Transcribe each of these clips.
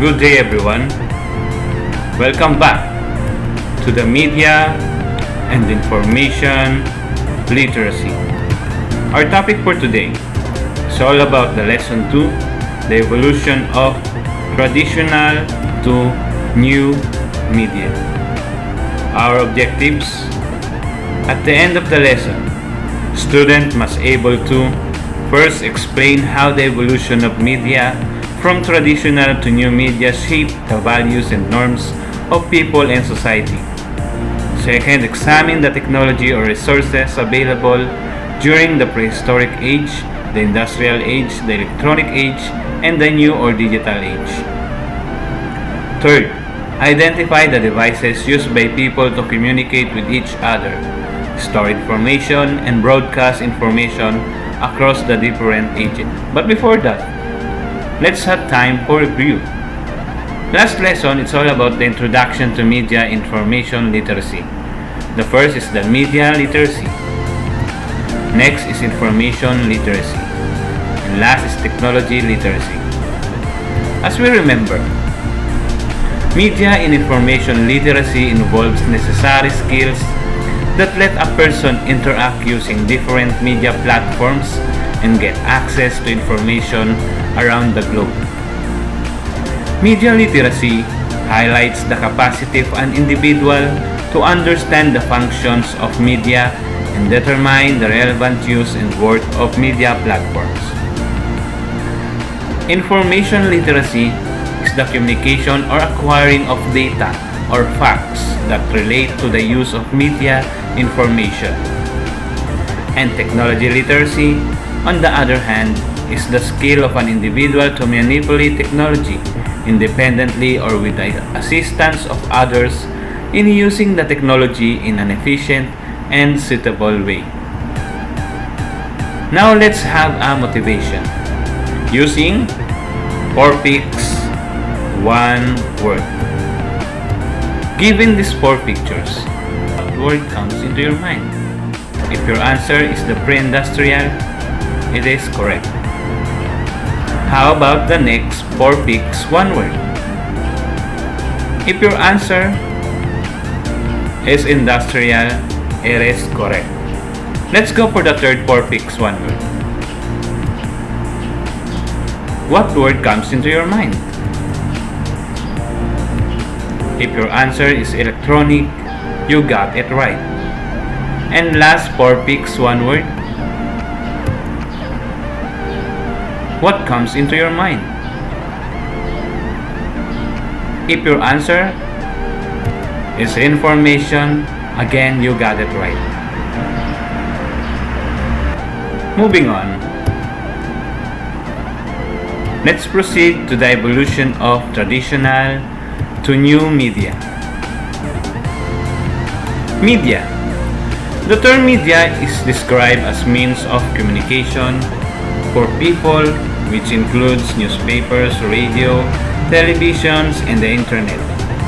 Good day, everyone. Welcome back to the Media and Information Literacy. Our topic for today is all about the lesson 2, the evolution of traditional to new media. Our objectives: at the end of the lesson, student must able to first explain how the evolution of media from traditional to new media shape the values and norms of people and society. Second, examine the technology or resources available during the prehistoric age, the industrial age, the electronic age, and the new or digital age. Third, identify the devices used by people to communicate with each other, store information, and broadcast information across the different ages. But before that, let's have time for review. Last lesson, it's all about the introduction to media information literacy. The first is the media literacy. Next is information literacy. And last is technology literacy. As we remember, media and information literacy involves necessary skills that let a person interact using different media platforms and get access to information around the globe. Media literacy highlights the capacity of an individual to understand the functions of media and determine the relevant use and worth of media platforms. Information literacy is the communication or acquiring of data or facts that relate to the use of media information. And technology literacy, on the other hand, is the skill of an individual to manipulate technology independently or with the assistance of others in using the technology in an efficient and suitable way. Now let's have a motivation using 4 picks, 1 word. Given these 4 pictures, what word comes into your mind? If your answer is the pre-industrial, it is correct. How about the next 4 picks, 1 word? If your answer is industrial, it is correct. Let's go for the third 4 picks, 1 word. What word comes into your mind? If your answer is electronic, you got it right. And last 4 picks, 1 word. What comes into your mind? If your answer is information, again you got it right. Moving on, let's proceed to the evolution of traditional to new media. Media. The term media is described as means of communication for people, which includes newspapers, radio, televisions, and the internet.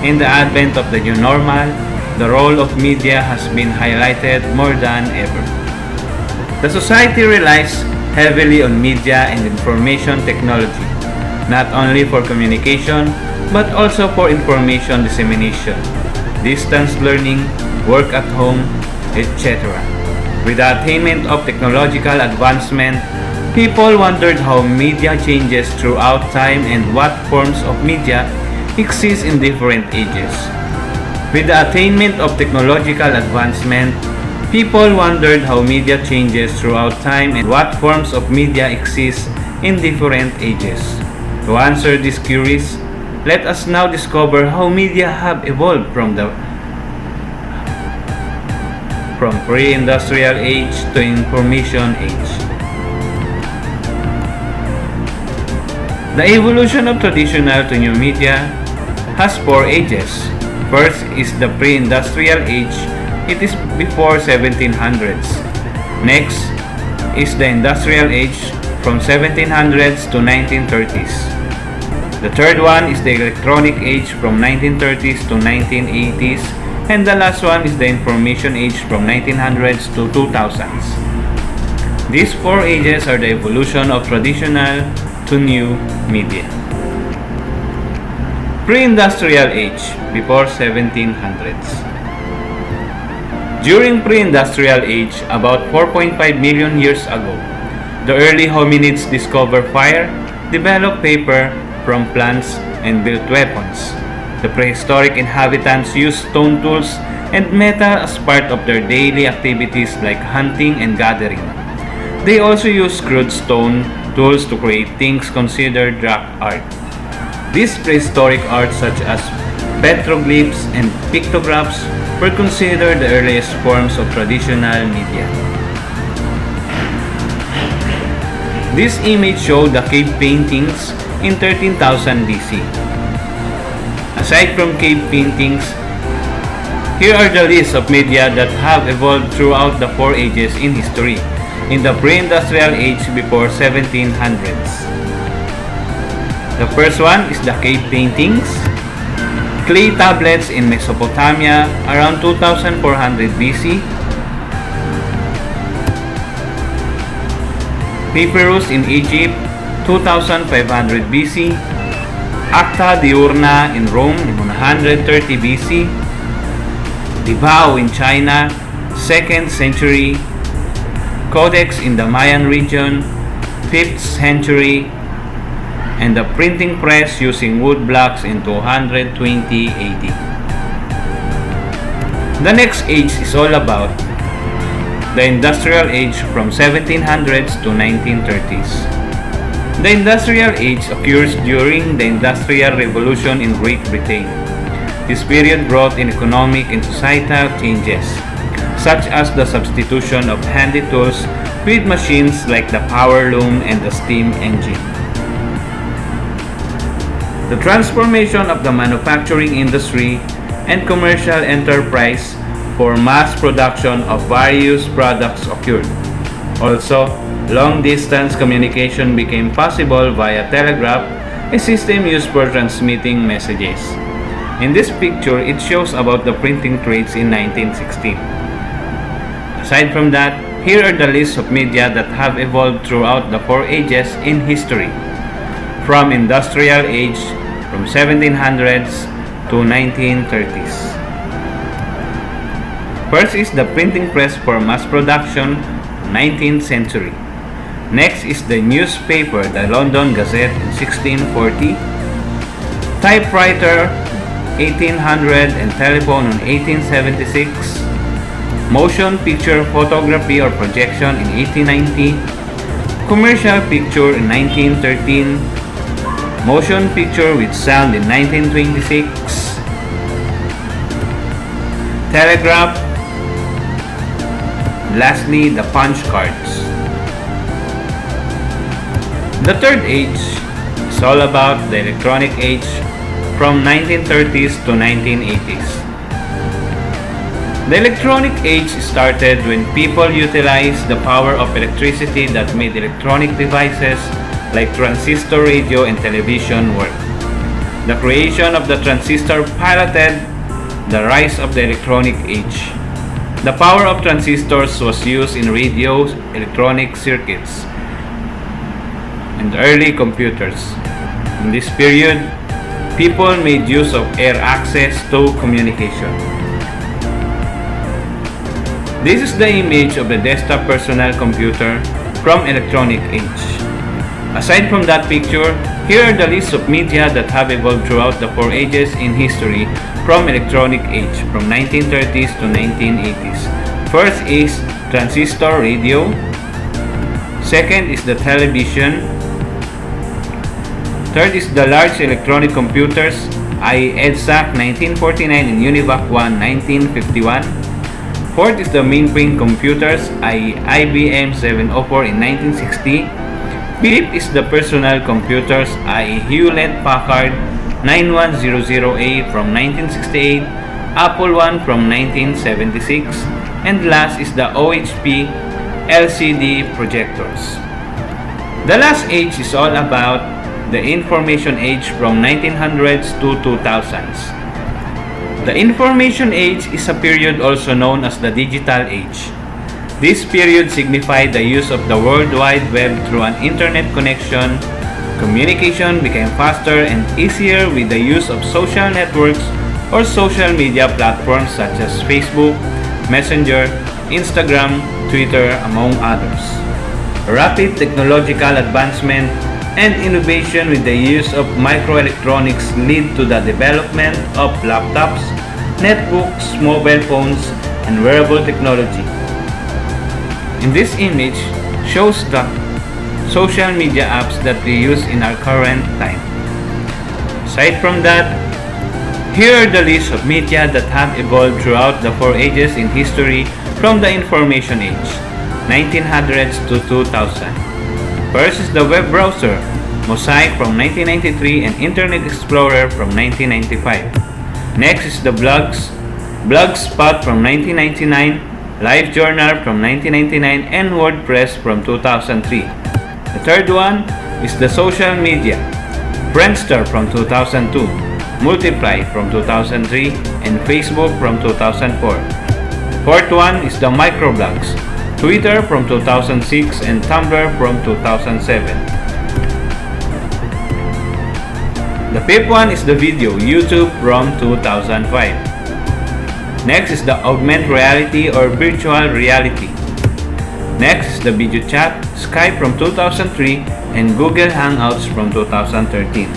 In the advent of the new normal, the role of media has been highlighted more than ever. The society relies heavily on media and information technology, not only for communication, but also for information dissemination, distance learning, work at home, etc. With the attainment of technological advancement, people wondered how media changes throughout time and what forms of media exist in different ages. With the attainment of technological advancement, people wondered how media changes throughout time and what forms of media exist in different ages. To answer these queries, let us now discover how media have evolved from pre-industrial age to information age. The evolution of traditional to new media has 4 ages. First is the pre-industrial age. It is before 1700s. Next is the industrial age from 1700s to 1930s. The third one is the electronic age from 1930s to 1980s. And the last one is the information age from 1900s to 2000s. These 4 ages are the evolution of traditional to new media. Pre-industrial age, before 1700s. During pre-industrial age, about 4.5 million years ago, the early hominids discovered fire, developed paper from plants, and built weapons. The prehistoric inhabitants used stone tools and metal as part of their daily activities like hunting and gathering. They also used crude stone tools to create things considered rock art. These prehistoric arts such as petroglyphs and pictographs were considered the earliest forms of traditional media. This image showed the cave paintings in 13,000 BC. Aside from cave paintings, here are the lists of media that have evolved throughout the four ages in history in the pre-industrial age before 1700s. The first one is the cave paintings. Clay tablets in Mesopotamia around 2400 BC. Papyrus in Egypt 2500 BC. Acta Diurna in Rome in 130 BC. Libao in China 2nd century. Codex in the Mayan region 5th century. And the printing press using wood blocks in 220 AD. The next age is all about the industrial age from 1700s to 1930s. The industrial age occurs during the Industrial Revolution in Great Britain. This period brought in economic and societal changes, such as the substitution of handy tools with machines like the power loom and the steam engine. The transformation of the manufacturing industry and commercial enterprise for mass production of various products occurred. Also, long-distance communication became possible via telegraph, a system used for transmitting messages. In this picture, it shows about the printing trades in 1916. Aside from that, here are the lists of media that have evolved throughout the four ages in history, from industrial age from 1700s to 1930s. First is the printing press for mass production, 19th century. Next is the newspaper, the London Gazette in 1640. Typewriter, 1800 and telephone in 1876. Motion picture photography or projection in 1890. Commercial picture in 1913. Motion picture with sound in 1926. Telegraph. Lastly, the punch cards. The third age is all about the electronic age from 1930s to 1980s. The electronic age started when people utilized the power of electricity that made electronic devices like transistor radio and television work. The creation of the transistor piloted the rise of the electronic age. The power of transistors was used in radio, electronic circuits, and early computers. In this period, people made use of air access to communication. This is the image of the desktop personal computer from electronic age. Aside from that picture, here are the lists of media that have evolved throughout the four ages in history from electronic age from 1930s to 1980s. First is transistor radio. Second is the television. Third is the large electronic computers, i.e. EDSAC 1949 and UNIVAC 1 1951. Fourth is the mainframe computers, i.e. IBM 704 in 1960. Fifth is the personal computers, i.e. Hewlett-Packard 9100A from 1968, Apple I from 1976, and last is the OHP LCD projectors. The last age is all about the information age from 1900s to 2000s. The information age is a period also known as the digital age. This period signified the use of the World Wide Web through an internet connection Communication became faster and easier with the use of social networks or social media platforms such as Facebook, Messenger, Instagram, Twitter, among others. Rapid technological advancement and innovation with the use of microelectronics lead to the development of laptops, netbooks, mobile phones, and wearable technology. In this image shows the social media apps that we use in our current time. Aside from that, here are the list of media that have evolved throughout the four ages in history from the information age, 1900s to 2000. First is the web browser, Mosaic from 1993 and Internet Explorer from 1995. Next is the blogs, Blogspot from 1999, LiveJournal from 1999, and WordPress from 2003. The third one is the social media, Friendster from 2002, Multiply from 2003, and Facebook from 2004. Fourth one is the microblogs, Twitter from 2006 and Tumblr from 2007. The fifth one is the video, YouTube from 2005. Next is the augmented reality or virtual reality. Next is the video chat, Skype from 2003 and Google Hangouts from 2013.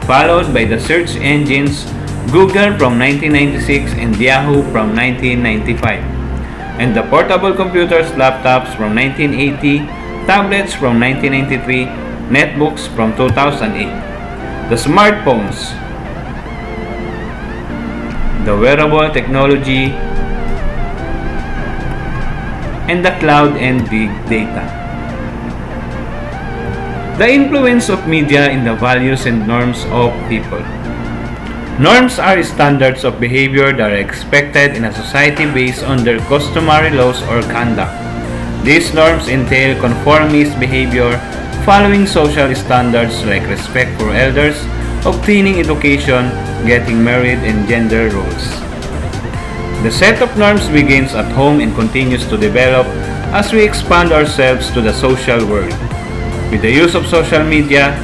Followed by the search engines, Google from 1996 and Yahoo from 1995. And the portable computers, laptops from 1980, tablets from 1993, netbooks from 2008. The smartphones, the wearable technology, and the cloud and big data. The influence of media in the values and norms of people. Norms are standards of behavior that are expected in a society based on their customary laws or conduct. These norms entail conformist behavior, following social standards like respect for elders, obtaining education, getting married, and gender roles. The set of norms begins at home and continues to develop as we expand ourselves to the social world. With the use of social media,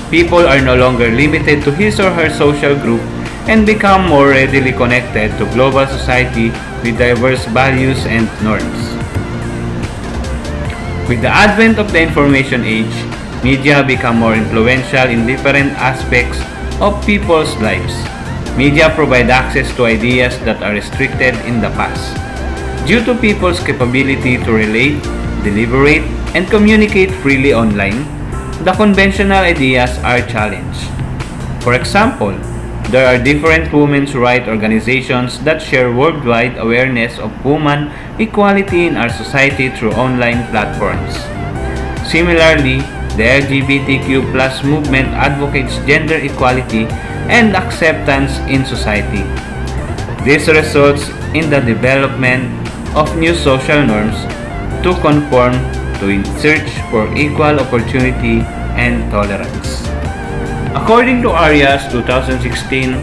people are no longer limited to his or her social group and become more readily connected to global society with diverse values and norms. With the advent of the information age, media become more influential in different aspects of people's lives. Media provide access to ideas that are restricted in the past. Due to people's capability to relate, deliberate, and communicate freely online, the conventional ideas are challenged. For example, there are different women's rights organizations that share worldwide awareness of woman equality in our society through online platforms. Similarly, the LGBTQ+ movement advocates gender equality and acceptance in society. This results in the development of new social norms to conform to in search for equal opportunity and tolerance. According to Arias 2016,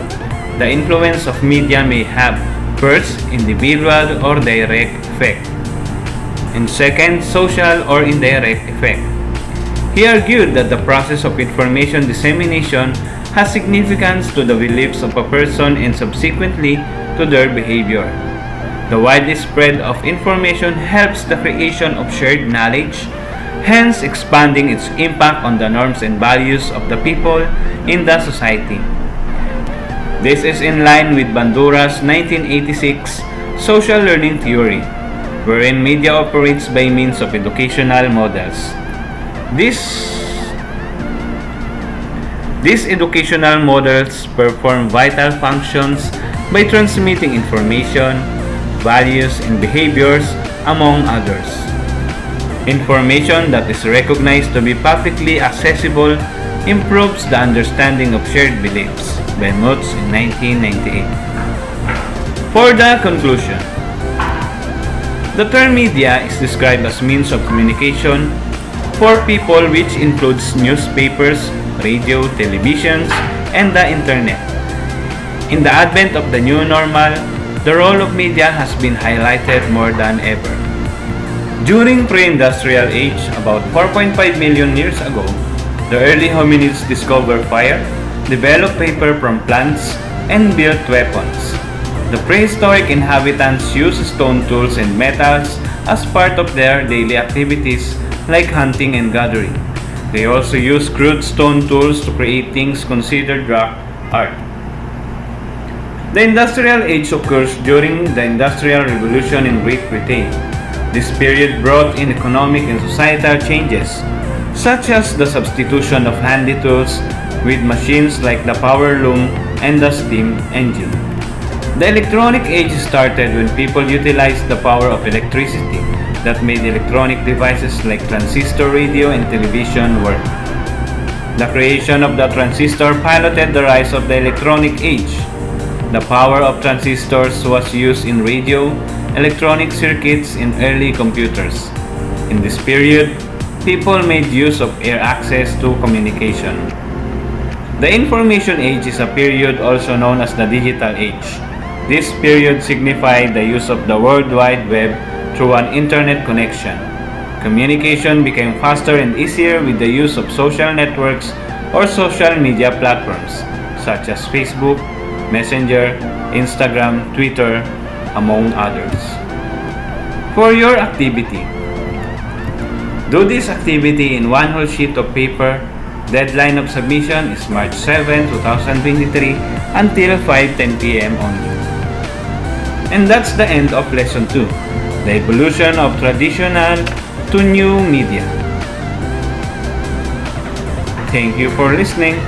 the influence of media may have first, individual or direct effect, and second, social or indirect effect. He argued that the process of information dissemination has significance to the beliefs of a person and subsequently to their behavior. The widely spread of information helps the creation of shared knowledge, hence expanding its impact on the norms and values of the people in the society. This is in line with Bandura's 1986 social learning theory, wherein media operates by means of educational models. These educational models perform vital functions by transmitting information, values, and behaviors, among others. Information that is recognized to be publicly accessible improves the understanding of shared beliefs by Mutz in 1998. For the conclusion, the term media is described as means of communication for people, which includes newspapers, radio, televisions, and the internet. In the advent of the new normal, the role of media has been highlighted more than ever. During pre-industrial age, about 4.5 million years ago, The early hominids discovered fire, developed paper from plants, and built weapons. The prehistoric inhabitants used stone tools and metals as part of their daily activities like hunting and gathering. They also used crude stone tools to create things considered rock art. The Industrial Age occurs during the Industrial Revolution in Great Britain. This period brought in economic and societal changes, such as the substitution of handy tools with machines like the power loom and the steam engine. The Electronic Age started when people utilized the power of electricity that made electronic devices like transistor radio and television work. The creation of the transistor piloted the rise of the Electronic Age. The power of transistors was used in radio, electronic circuits, and early computers. In this period, people made use of air access to communication. The Information Age is a period also known as the Digital Age. This period signified the use of the World Wide Web through an internet connection. Communication became faster and easier with the use of social networks or social media platforms such as Facebook, Messenger, Instagram, Twitter, among others. For your activity, do this activity in one whole sheet of paper. Deadline of submission is March 7, 2023 until 5:10 p.m. only. And that's the end of Lesson 2, the evolution of traditional to new media. Thank you for listening.